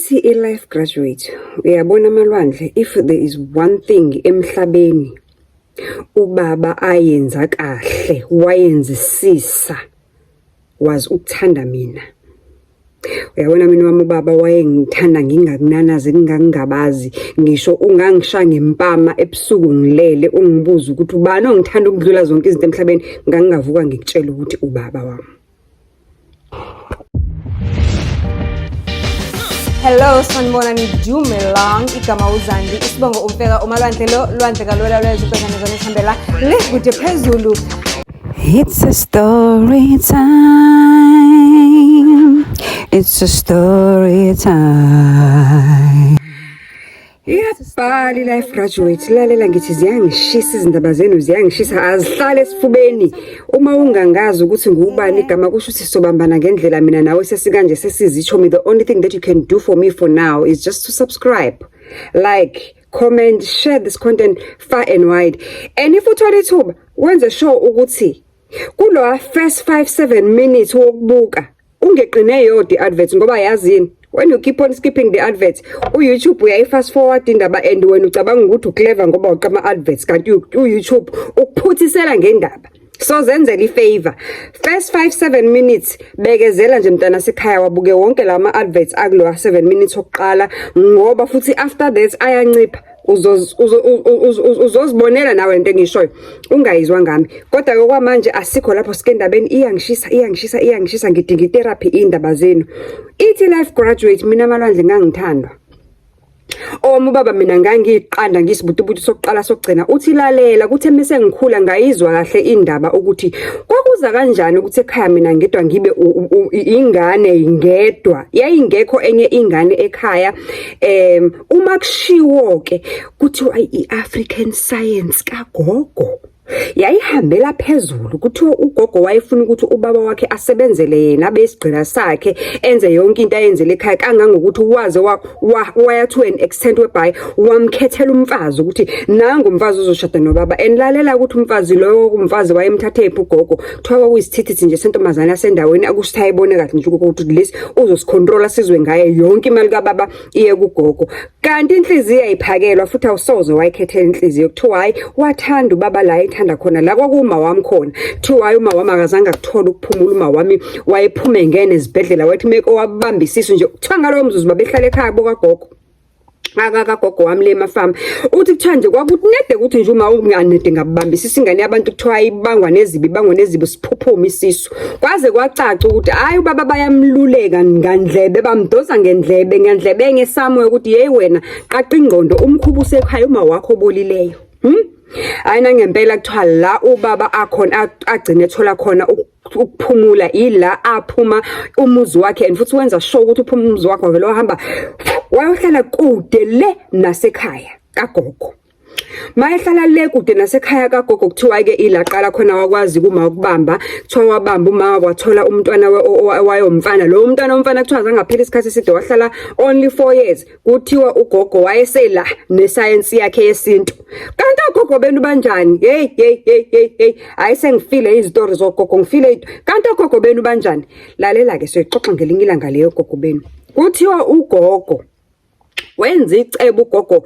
Ithi i-life graduate, uyabona Malwandle, if there is one thing emhlabeni ubaba ayenza kahle, wayenzisisa, was ukuthanda mina. Uyabona mina wami ubaba wayengithanda ngingakunanazi ngingakungabazi, ngisho ungangisha ngempama ebusuku ngilele ungibuza ukuthi ubani ongithanda ukudlula zonke izinto emhlabeni, ngangingavuka ngikutshela ukuthi ubaba wami. Hello, sanibona nidumelang igama uZandi isibongo umfeka uMalwandle lo Lwandle kalwela lwezibhekane zonihambela le kude phezulu. It's a story time. It's a story time. Yabhali life graduate, lalela ngithi ziyangishisa izindaba zenu, ziyangishisa azihlale esifubeni. Uma ungangazi ukuthi ngubani igama kusho ukuthi sobambana ngendlela mina nawe sesikanje sesizitsho me. The only thing that you can do for me for now is just to subscribe, like, comment, share this content far and wide. And if uthola ithuba wenze sure ukuthi kulo first 5-7 minutes wokubuka ungeqine yodi adverts ngoba yazini. When you keep on skipping the adverts, YouTube uyayi-fast forward indaba and wena ucabanga ukuthi uclever ngoba uqama adverts kanti YouTube ukuphuthisela ngendaba. So zenzele ifavor. First 5-7 minutes bekezela nje mntana sekhaya wabuke wonke lama adverts akulo 7 minutes okuqala ngoba futhi after that ayancipha. Uzozibonela nawe into engishoyo ungayizwa ngami kodwa okwamanje asikho lapho sikendabeni iyangishisa ngidinga therapy indaba zenu. Ithi life graduate mina Malwandle ngangithandwa ubaba mina ngangiqanda ngisibutubutu sokuqala sokugcina uthi lalela kuthi mase ngikhula ngayizwa kahle indaba ukuthi kwakuza kanjani ukuthi ekhaya mina ngedwa ngibe ingane ingedwa yayingekho enye ingane ekhaya. Uma kushiwo ke kuthiwa i-African science kagogo yayihambela phezulu kuthiwa ugogo wayefuna ukuthi ubaba wakhe asebenzele yena besigcina sakhe enze yonke into ayenzele ekhaya kangangokuthi waze waya to an extent whereby wamkhethela umfazi ukuthi nangu umfazi uzoshada nobaba. Enlalela ukuthi umfazi loyo umfazi wayemthathe ugogo kuthiwa kuyisithithithi nje sentomazana yasendaweni akusithayibone kahle nje ukuthi lesi uzosicontrola sizwe ngaye yonke imali kaBaba iye kugogo. Kanti inhliziyo ayiphakelwa futhi awusoze wayikhethela inhliziyo kuthiwa hayi wathanda ubaba la ethanda khona la kwakuma wami khona kuthiwa hayi uma wami akazange akuthola ukuphumula uma wami wayephume ngene ezibhedlela wathi meko wabamba isisu nje kuthiwa ngalowo mzuzu babehlala ekhaya bokagogo akagogo wami le mafama uthi kuthiwa nje kwakutinede ukuthi nje uma unganede ngabambisisa ingane yabantu kuthiwa ibangwa nezibi siphuphuma isisu kwaze kwacaca ukuthi hayi ubaba bayamluleka ngandlebe bamdosa ngendlebe ngesamwe ukuthi hey wena qaqa ingqondo umkhubuse ekhaya uma wakho bolileyo. Ayina ngempela kuthiwa la ubaba akhona agcine ethola khona ukuphumula ila aphuma umuzi wakhe and futhi wenza sure ukuthi uphuma umuzi wakhe vele wahamba wayohlala kude le nasekhaya kagogo. Mayehlala le kude nasekhaya kagogo kuthiwa ke ilaqala khona wakwazi kuma ukubamba kuthiwa wabamba uma wathola umntwana wayomfana lo umntwana omfana kuthiwa zangaphela isikhathi eside wahlala only 4 years kuthiwa ugogo wayesela nescience yakhe yesintu. Kanti ogogo benu banjani? Hey ayisengifile izitori zogogo ngifile kanti ogogo benu banjani? Lalela ke soyixoxa ngelinye ilanga leyo gogo benu kuthiwa ugogo wenza icebo ugogo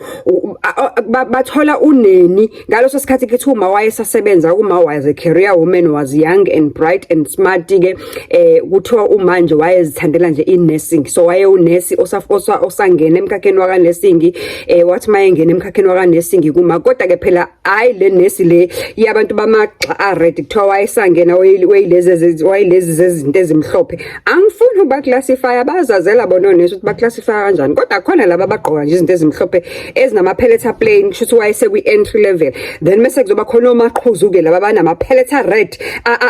bathola uneni ngaloso sikhathi kithi uma wayesasebenza uma was a career woman was young and bright and smart ke kuthiwa umanje wayezithandela nje i-nursing so waye unesi osangena emkhakheni waka nursing wathi mayengena emkhakheni waka nursing kuma kodwa ke phela hayi le nurse le yabantu bamagxa ared kuthiwa wayesangena wayilezi zezinto ezimhlophe angifuni uba classify abazazela bona nesi ukuthi ba classify kanjani kodwa khona laba bagqoka nje izinto ezimhlophe ezinama pellet plain kusho ukuthi wayese kwi entry level then mase kuzoba khona omaqhuzu ke laba banama pellet red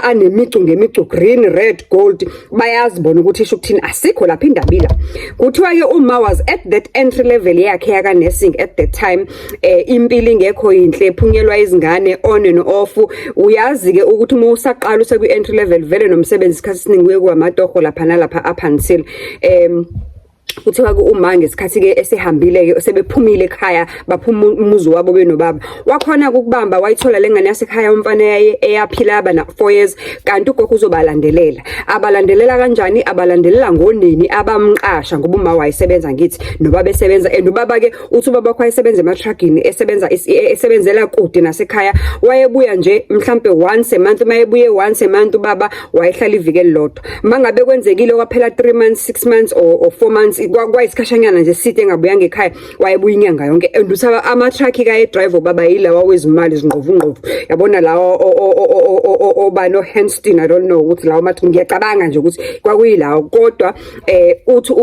anemicu green red gold bayazibona ukuthi isho ukuthini asikho lapha indabila kuthiwa ke uma was at that entry level yakhe yaka nursing at that time impilo ingekho inhle ephunyelwa izingane on and off uyazi ke ukuthi uma usaqala usekwi entry level vele nomsebenzi isikhathi siningi kuye kwamatoho lapha nalapha up until kuthiwa uma ngesikhathi ke esehambile ke sebephumile ekhaya baphuma umuzi wabo benobaba wakhona ukubamba wayithola lengane yasekhaya umfana eyaphila aba na 4 years kanti ugogo uzobalandelela abalandelela kanjani abalandelela ngonini abamqasha ngoba uma wayesebenza ngithi nobaba esebenza and ubaba ke uthi ubaba kwayesebenza ematrugini esebenzela kude nasekhaya wayebuya nje mhlambe once a month mayebuye once a month ubaba wayehlala iviki elilodwa mangabe kwenzekile kwaphela 3 months 6 months or 4 months kwayisikhashanyana nje sithe engabuyanga ekhaya wayebuya inyanga yonke and uthaba ama-truck kaye driver baba yilawa wezimali zingqovu yabona lawo obano Henston I don't know ukuthi lawo mathi ngiyacabanga nje ukuthi kwakuyilawo kodwa uthi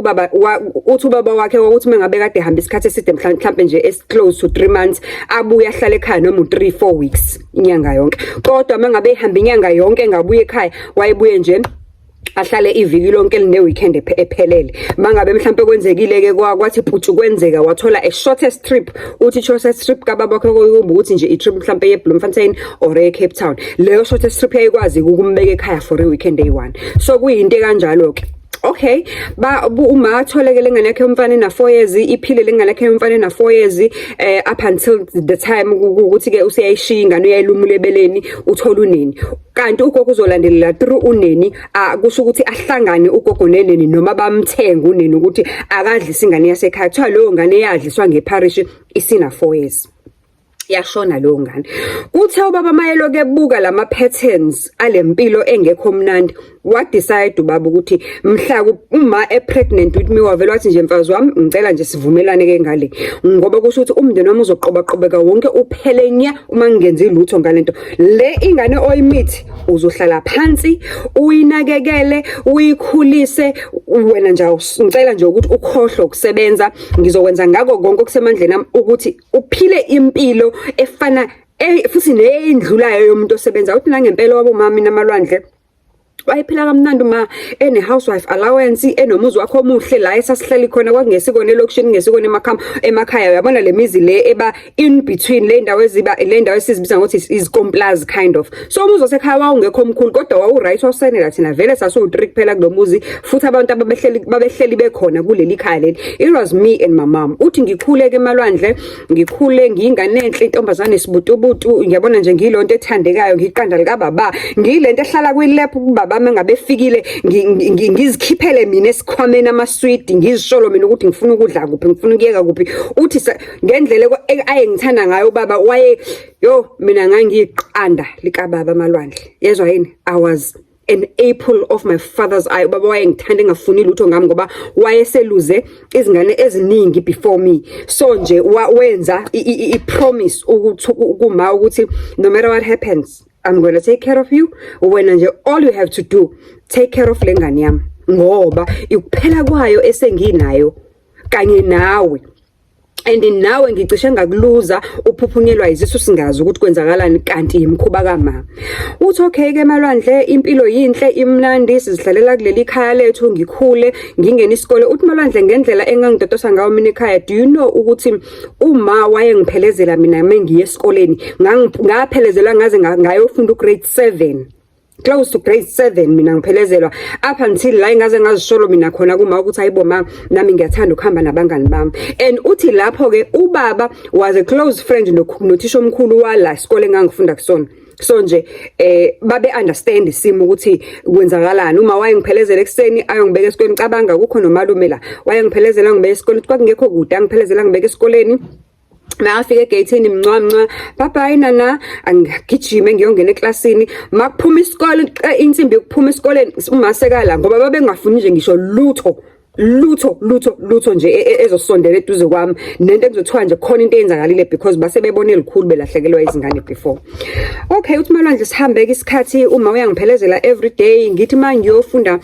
ubaba wakhe ukuthi mengabe kade ehamba isikhathi eside mhlambe nje close to 3 months abuya ahlala ekhaya noma 3-4 weeks inyanga yonke kodwa mengabe ehamba inyanga yonke ngabuye ekhaya wayebuye nje ahlale iviki lonke line weekend ephelele mangabe mhlambe kwenzekile ke kwathi phutshu kwenzeka wathola a shortest trip uthi shortest trip kababa wakhe ukuthi nje i trip mhlambe ye Bloemfontein or e Cape Town leyo shortest trip yayikwazi ukumbeka ekhaya for a weekend day one so kuyinto kanjalo ke okay uma atholekele ngane yakhe umfana na 4 years iphile lengane yakhe umfana na 4 years up until the time ukuthi ke useyayishiya ingane uyayilumula ebeleni uthola uneni kanti ugogo uzolandelela through uneni kusho ukuthi ahlangane ugogo neneni noma bamthenga uneni ukuthi akadlisa ingane yasekhaya kuthiwa leyo ngane yadliswa ngeparish isina 4 years yashona lo ngane kuthe ubaba mayeloke ebuka lama patterns alempilo engekho mnandi what decide ubaba ukuthi mhla uma pregnant with me wavela wathi nje mfazi wami ngicela nje sivumelane ke ngale ngoba kusho ukuthi umndeni wami uzoqhubaqhubeka wonke uphele nya uma ngingenzi lutho ngalento le ingane oyimithi uzohlala phansi uyinakekele uyikhulise wena nje ngicela nje ukuthi ukhohlwe ukusebenza ngizokwenza ngako konke okusemandleni nami ukuthi uphile impilo efana futhi neyindlulayo yomuntu osebenza uthi nangempela wabo mama namalwandle wayiphila kamnandi uma ene housewife allowance enomuzi wakho omuhle la esasihleli khona kwakungesikona elokushini ngesikona emakhaya uyabona le mizi le eba in between le ndawo esizibiza ngokuthi is complaints kind of so umuzi osekhaya wawungekho omkhulu kodwa wawu right wasenela thina vele sasu3 kuphela kulomuzi futhi abantu ababehleli bekhona kuleli khaya leli it was me and my mom uthi ngikhule ke emalwandle ngikhule ngiyingane enhle intombazane sibutubutu ngiyabona nje ngilonto ethandekayo ngiqanda lika baba ngilento ehlala kwi-lap baba mangabe fikile ngizikhiphele mina esikhwameni amasweet ngizisholo mina ukuthi ngifuna ukudla kuphi ngifuna ukuyeka kuphi uthi ngendlela ayengithanda ngayo baba waye mina ngangiqanda lika baba amalwandle yezwa yini I was an apple of my father's eye baba wayengithanda engafuni lutho ngami ngoba wayeseluze izingane eziningi before me so nje wenza I promise ukuma ukuthi no matter what happens I'm going to take care of you wena nje all you have to do take care of lengane yami ngoba ukuphela kwayo esenginayo kanye nawe and nawe ngicishe ngakuluza uphuphunyelwa izisu singazi ukuthi kwenzakalani kanti imkhuba kama uthi okay ke malwandle impilo yinhle imnandi sizihlalela kuleli khaya lethu ngikhule ngingena isikole uthi malwandle ngendlela engangidodosa ngayo mina ekhaya do you know ukuthi uma wayengiphelezela mina mengiye esikoleni ngaphelezela ngaze ngayofunda grade 7 close to grade 7 mina ngiphelezelwa up until la ngaze ngazisholo mina khona kuma ukuthi ayibo mama nami ngiyathanda ukuhamba nabangani bami and uthi lapho ke ubaba was a close friend nothisha omkhulu wala isikole engangifunda kusona so nje babe understand isimo ukuthi kwenzakalani uma wayengiphelezela ekseni ayongibeka esikoleni ngicabanga ukho nomalume la wayengiphelezela ngibeka esikoleni kwakungekho kude angiphelezela ngibeka esikoleni Mafika egate mncwa bye nana angigijime ngiyongena eklasini makuphuma isikole insimbi ukuphuma esikoleni umasekala ngoba babengafuni nje ngisho lutho nje ezosondela eduze kwami nento engizothiwa nje khona into eyenzakalile because base bebone elikhulu belahlekelwa izingane before okay uthi malwandle sihambe isikhathi uma uyangiphelezela every day ngithi mangiyofunda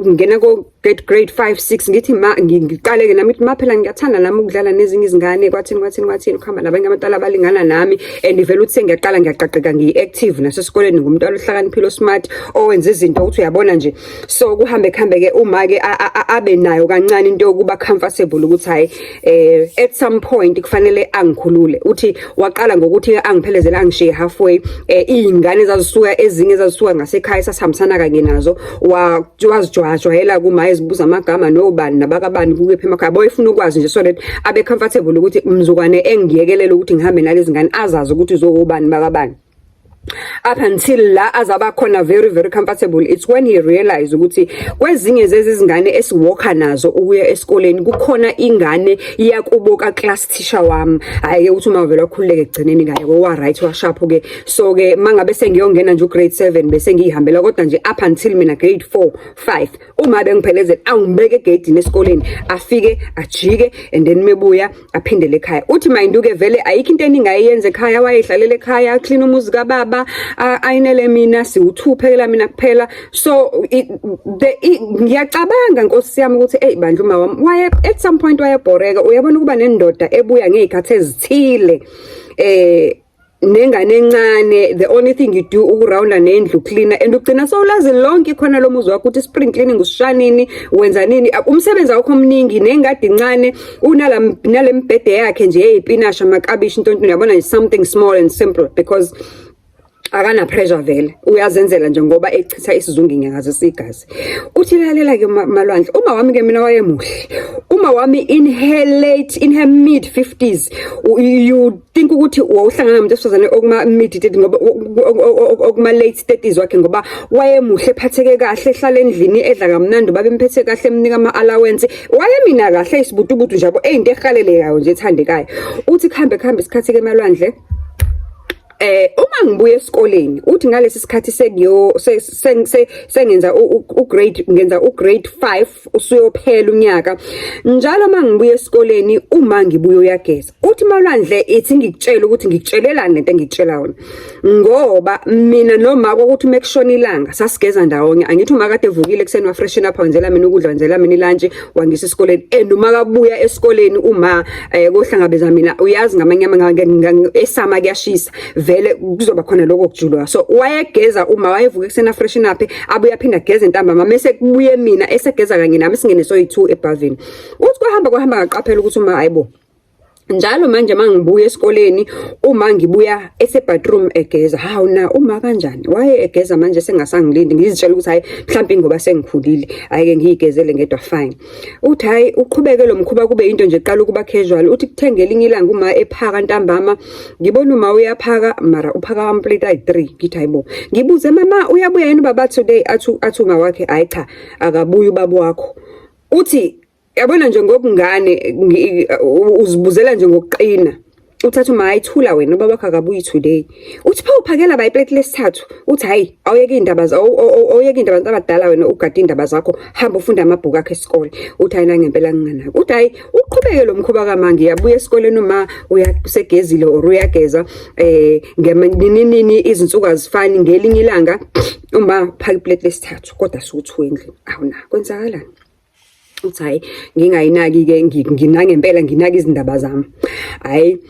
ngena ko grade 5 6 ngithi ngiqale ke nami ukuthi maphela ngiyathanda nami ukudlala nezinye izingane kwathini ukuhamba nabanye abantwana abalingana nami and vele uthi sengiyaqala ngiyaqaqeka ngiactive nasesikoleni ngumntwana ohlakaniphile smart owenza izinto uthi uyabona nje so kuhambe ke uma ke abe nayo kancane into yokuba comfortable ukuthi hayi at some point kufanele angikhulule uthi waqala ngokuthi angiphelezela angishiye halfway izingane ezazisuka ngasekhaya sasihambisana kanye nazo wazijwayela kuma ezibuza amagama nobani nabakabani kukephi emakhaya boyifuna ukwazi nje so that abe comfortable ukuthi umzukwane engiyekelela ukuthi ngihambe nalezi ngane azazi ukuthi uzokubani bakabani. Up until la azaba khona very comfortable, it's when he realized ukuthi kwezinye zezizingane esiwalka nazo ukuya esikoleni kukhona ingane yakubo ka class teacher wami hayi ukuthi uma vele wakhululeke egcineni kaye wa right wa sharp ke so ke mangabe sengiyongena nje grade 7 bese ngihambela kodwa nje up until mina grade 4 5 uma bengiphelezela awungibeke egate esikoleni afike ajike and then mebuya aphindele ekhaya uthi mayinduke vele ayikho into eningayenze ekhaya wayehlalele ekhaya clean umuzi kababa ayinele mina siwuthuphekela mina kuphela so ngiyacabanga Nkosi yami ukuthi hey bandla uma wami waye at some point wayebhoreka uyabona ukuba nendoda ebuya ngezikhathi ezithile nengane encane the only thing you do ukurounda nendlu cleaner and ugcina sowulazi lonke khona lo muzi wakho ukuthi spring cleaning usishanini wenza nini umsebenzi wakho omningi nengadi incane unalembhede yakhe nje eyipinasha makabishi into uyabona something small and simple because akana pressure vele uyazenzela nje ngoba echitha isizungu inyanga zesigazi uthi lalela ke Malwandle uma wami ke mina wayemuhle uma wami in her mid 50s you think ukuthi wawuhlangana nomuntu esifazane okuma mid 30 ngoba okuma late 30s wakhe ngoba wayemuhle ephatheke kahle ehlala endlini edla kamnandi babemphethe kahle emnika ama allowance wayemina kahle isibutubutu njalo into ehalelekayo nje ethandekayo uthi khambe isikhathi ke Malwandle uma ngibuye esikoleni uthi ngalesi sikhathi sengenza ugrade 5 usuyophela unyaka njalo mangibuye esikoleni uma ngibuye uyageza uthi Malwandle ithi ngikutshela ukuthi ngikutshelelani lento engikutshela wona ngoba mina noma ukuthi mekushona ilanga sasigeza ndawonye angithi uma kade evukile ekseni wa freshen up wenzela mina ukudla wenzela mina ilunch wangisa esikoleni uma kabuya esikoleni uma kohlangabeza mina uyazi ngamanyama esama kuyashisa vele kuzoba khona lokho kujulwa so wayegeza uma wayevuka eksena freshen up abuya phinda geza intambama mase kubuye mina esegeza kanye nami singene so2 ebhavini uthi kwahamba ngaqaphela ukuthi uma hayibo njalo manje mangibuya esikoleni uma ngibuya bathroom egeza hawu na uma kanjani waye egeza manje sengasangilindi ngizitshela ukuthi hayi mhlawumbe ngoba sengikhulile ayike ngiyigezele ngedwa fine uthi hayi uqhubeke lo mkhuba kube into nje eqala ukuba casual uthi kuthengela inyilanga uma ephaka ntambama ngibona uma uyaphaka mara uphaka amplate ayi3 ngithi hayibo ngibuze mama uyabuya yini baba today athuma wakhe hayi cha akabuyi ubaba wakho uthi yabona nje ngobungane uzibuzela nje ngokuqina uthatha uma ayithula wena baba wakho akabuyi today uthi pha uphakela bayiplate lesithathu uthi hayi awuyeke indaba awuyeke indaba zabadala wena ugada indaba zakho hamba ufunda amabhuku akhe esikole uthi hayi ngempela nginganako uthi hayi uqhubeke lo mkhuba kamangi yabuya esikoleni uma uyasegezile or uyageza ngeminini izinsuku azifani ngelinye ilanga uma phaka iplate lesithathu kodwa suthi endlini awuna kwenzakalani uthi hayi ngingayinaki ke nginangempela nginaka izindaba zami hayi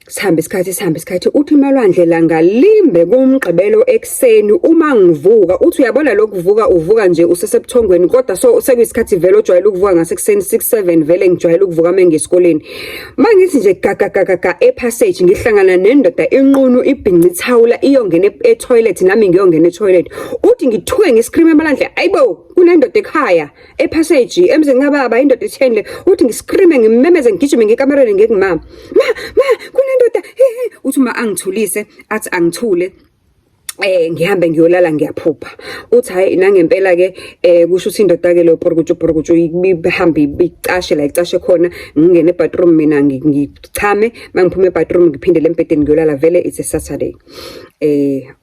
sihambe isikhathi uthi Malwandle la ngalimbe kumgqibelo ekseni uma ngivuka uthi uyabona lokuvuka uvuka nje usesebuthongweni kodwa so sekuyisikhathi vele ojwayele ukuvuka ngasekuseni 6-7 vele ngijwayele ukuvuka mengesikoleni mangithi nje gaga epassage ngihlangana nendoda enqunu ibhinqa ithawula iyongena etoilet nami ngiyongena etoilet uthi ngithuke ngiscream Malwandle ayibo kunendoda ekhaya epassage emzini kababa indoda ethenle uthi ngiscream ngimemeze ngigijime ngekamereni ngekimama ndoda uthi uma angithulise athi angithule ngihambe ngiyolala ngiyaphupha uthi hayi nangempela ke kusho ukuthi indoda ke lo porokutsho ihambe icashe la icashe khona ngingene ebathroom mina ngichame mangiphume ebathroom ngiphindele empedeni ngiyolala vele it's a Saturday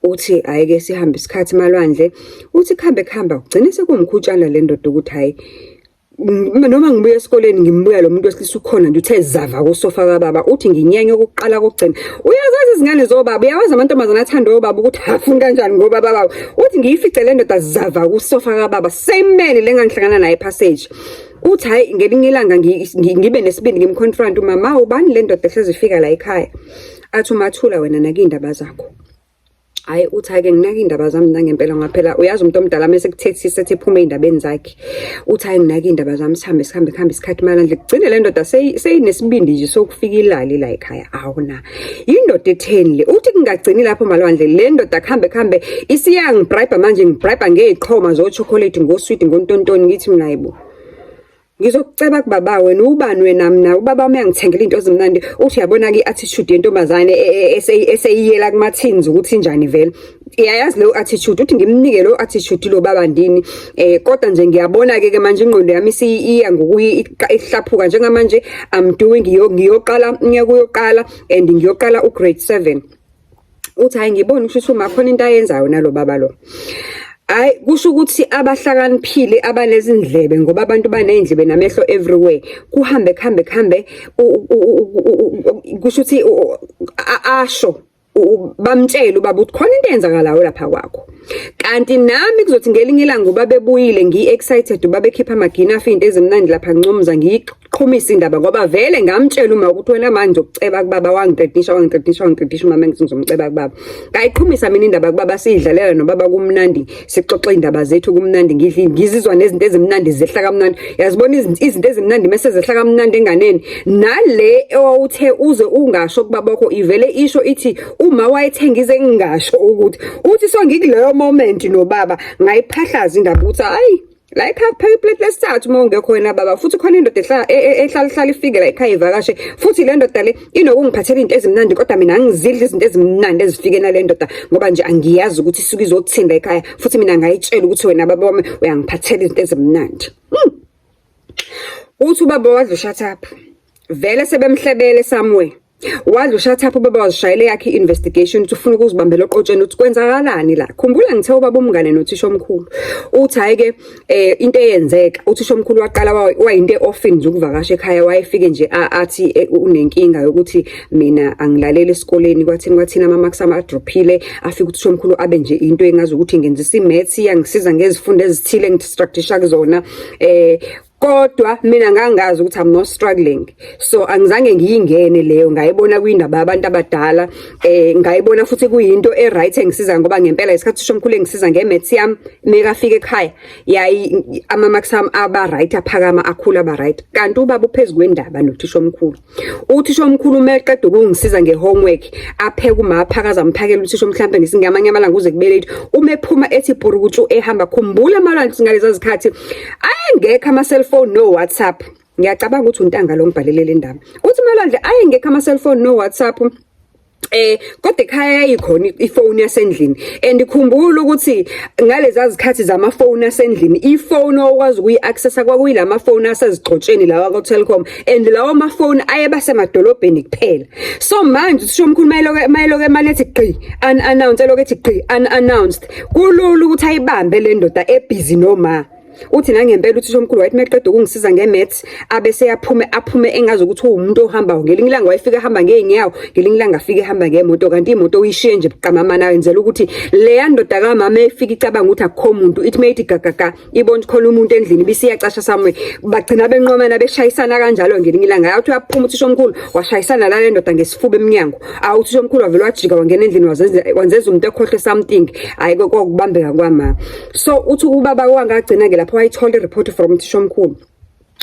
uthi ayike sihambe isikhathi Malwandle uthi khamba ugcine sekumkhutshana le ndoda ukuthi hayi noma ngibuya esikoleni ngimbuya lo muntu wesilisa ukhona nje uthe zava kusofa kababa uthi nginyenye ukuqala kokugcina uyazazi izingane zobaba uyawazi amantombazana athanda obaba ukuthi afuni kanjani ngoba baba uthi ngiyifice le ndoda zava kusofa kababa same man lengangihlangana naye passage uthi hayi ngelinye ilanga ngibe nesibindi ngimconfront umama ubani le ndoda ehlezi ifika la ekhaya athi umathula wena nake indaba zakho Hayi uthi-ke nginaka iy'ndaba zami nangempela ngaphela uyazi umuntu omdala mase kuthethisa ethi iphume ey'ndabeni zakhe. Uthi-hayi nginaka iy'ndaba zami sihambe isikhathi Malandla kugcine le ndoda seyinesibindi nje sokufika ilali la ekhaya. Awuna indoda etheni le? Uthi kungagcini lapho Malwandle le ndoda kuhambe isiyangibribe manje ngibribe ngey'qhoma zochocolate ngoswidi ngontontoni ngithi mina yibo ngizokuceba kubaba wena ubani wena mina ubaba wami uyangithengela into ezimnandi uthi yabona ke attitude yentombazane eseyiyela kumathins ukuthi njani vele iyayazi lo attitude uthi ngimnike lo attitude lo baba ndini kodwa nje ngiyabona ke manje ingqondo yami iya ngokuyihlaphuka njengamanje I'm doing ngiyoqala and ngiyoqala ugrade 7 uthi hayi ngibona ukuthi uma khona into ayenzayo nalo baba lo. Hayi kusho ukuthi abahlakaniphile abanezindlebe ngoba abantu banezindlebe namehlo everywhere kuhambe kusho ukuthi asho bamtshela ubaba ukuthi khona into eyenzakalayo lapha kwakho. Kanti nami kuzothi ngelinye ilanga ngoba bebuyile ngi-excited uba bekhipha amagina afinto ezimnandi lapha ngincomza ngiqhumisa indaba ngoba vele ngamtshela uma ukuthi wena manje uzokuceba kubaba wangiqedisha mama ngizomceba kubaba. Ngayiqhumisa mina indaba kubaba siyidlalela nobaba kumnandi sixoxe indaba zethu kumnandi ngizizwa nezinto ezimnandi zehla kamnandi. Yazibona izinto ezimnandi mase zehla kamnandi enganeni nale owuthe uze ungasho kubaba wakho ivele isho ithi uma wayethengize ngingasho ukuthi uthi so ngikuleyo moment nobaba ngayiphahlaza indaba ukuthi hayi la ekhaya phela iplate lesithathu uma ungekho wena baba futhi khona indoda ehlala ifike la ekhaya ivakashe futhi le ndoda le inokungiphathela into ezimnandi kodwa mina angizidli izinto ezimnandi ezifike nale ndoda ngoba nje angiyazi ukuthi isuke izothinda ekhaya futhi mina ngayitshela ukuthi wena baba wami uyangiphathela izinto ezimnandi. Uthi ubaba wadla shut up vele sebemhlebele somewhere wadla shut up ubaba wazishayele yakhe investigation uthi ufuna ukuzibambela oqotsheni uthi kwenzakalani la. Khumbula ngithe ubaba umngane nothisha omkhulu uthi hayi ke into eyenzeka uthisha omkhulu waqala wayinto eofini nje ukuvakasha ekhaya wayefike nje athi unenkinga yokuthi mina angilaleli esikoleni kwathina ama marks ama drophile afike uthisha omkhulu abe nje into engazi ukuthi ngenzisa imaths yangisiza ngezifundo ezithile ngidistractisha kuzona kodwa mina ngangazi ukuthi I'm not struggling so angizange ngiyingene leyo ngayibona kwindaba abantu abadala ngayibona futhi kuyinto eright engisiza ngoba ngempela isikhathi somkhulu engisiza ngemaths yami mekafika ekhaya yayi ama marks ami aba right aphakama akhula aba right kanti ubaba uphezulu kwendaba nothisha omkhulu uthisha omkhulu meqeda ukungisiza ngehomework apheka umaphakaza amphakela uthisha mhlambe ngesingamanye amalanga uze kubeleti uma ephuma ethi Purukutshu ehamba khumbula amalanga singaleza zikhathi ayengekho ama cellphone no WhatsApp. Ngiyacabanga ukuthi untanga lo ngibhalele le ndaba uthi Malandla ayengekho ama cellphone no WhatsApp kodwa ekhaya yayikhona ifoni yasendlini and ikhumbula ukuthi ngalezi zikhathi zamafoni yasendlini ifoni okwazi ukuyi-accessa kwakuyilama foni asezigxotsheni lawa kwa-Telkom and lawo mafoni ayebasemadolobheni kuphela so manje usho omkhulu mayeloke malethi gqi unannounced eloke ethi gqi unannounced kulula ukuthi ayibambe le ndoda ebhizi noma uthi nangempela uthisha omkhulu wayethi meqeda ukungisiza ngemaths abese aphume engazi ukuthi umuntu ohamba ngelinye ilanga wayefika ehamba ngeenyawo ngelinye ilanga afike ehamba ngemoto kanti imoto uyishiye nje buqamamana wenzela ukuthi le ndoda kamama efika icabanga ukuthi akukho umuntu ithi mayithi gagaga ibona khona umuntu endlini bisiyacasha samwe bagcina benqomana beshayisana kanjalo ngelinye ilanga yathi uyaphuma uthisha omkhulu washayisana la ndoda ngesifuba eminyango awuthisha omkhulu wavela wajika wangena endlini wenzeza umuntu ekhohle something hayi kokubambeka kwama so uthi ubaba wangagcina ke lapho wayithola report from uthisha omkhulu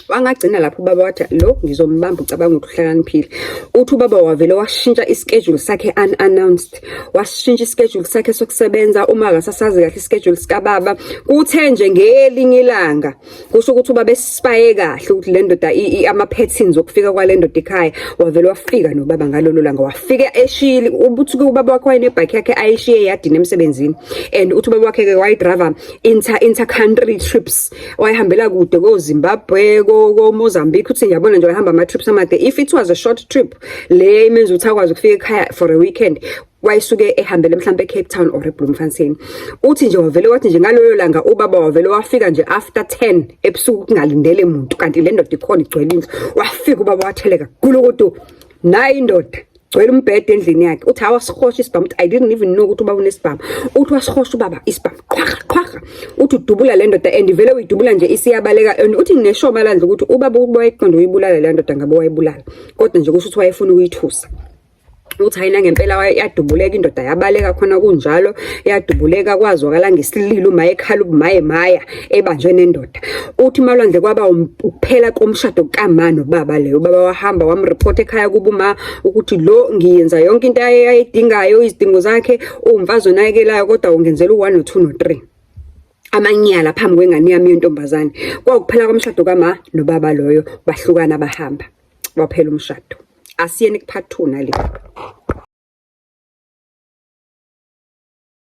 wangagcina lapho ubaba wathi lo ngizombamba ucabanga ukuthi uhlakaniphile uthi ubaba wavele washintsha ischedule sakhe unannounced washintsha ischedule sakhe sokusebenza uma akasasazi kahle ischedule sika baba kuthe nje ngelinye ilanga kusho ukuthi ubaba esipaye kahle ukuthi le ndoda ama patterns okufika kwale ndoda ekhaya wavele wafika nobaba ngalolo langa wafika eshili ubuthi ubaba wakhe wayinebike yakhe ayishiye yadini emsebenzini and uthi ubaba wakhe ke wayidriver inter country trips wayihambela kude ko Zimbabwe ko Mozambique uthi yabona nje wahamba ama trips amade if it was a short trip le imenza ukuthi akwazi ukufika ekhaya for a weekend wayisuke ehambele mhlambe eCape Town or eBloemfontein uthi nje wavele wathi nje ngalolo langa ubaba wavele wafika nje after 10 ebusuku kungalindele umuntu kanti le ndoda ikhona igcwele indlu wafika ubaba watheleka kulokuthi nayi indoda gcwele umbhede endlini yakhe uthi awasikhosha isibhamu I didn't even know ukuthi ubaba unesibhamu uthi wasikhosha ubaba isibhamu qhaqha uthi udubula le ndoda and vele uyidubula nje isiyabaleka and uthi nginesho Malandla ukuthi ubaba wayeqonda uyibulala le ndoda ngabe wayibulala kodwa nje kusho ukuthi wayefuna ukuyithusa uthi hayina ngempela yadubuleka indoda yabaleka khona kunjalo yadubuleka kwazwakala ngesililo uma ekhala ubumaye maya ebanjwe nendoda. Uthi Malwandle kwaba ukuphela komshado kaMa nobaba leyo. Ubaba wahamba wamreport ekhaya kubuma ukuthi lo ngiyenza yonke into ayidingayo izidingo zakhe umfazi onakekelayo kodwa ungenzela u1 no2 no3 amanyala phambi kwengane yami yentombazane. Kwakuphela komshado kaMa nobaba loyo bahlukana bahamba waphela umshado. Asiyeni kuphathuna le.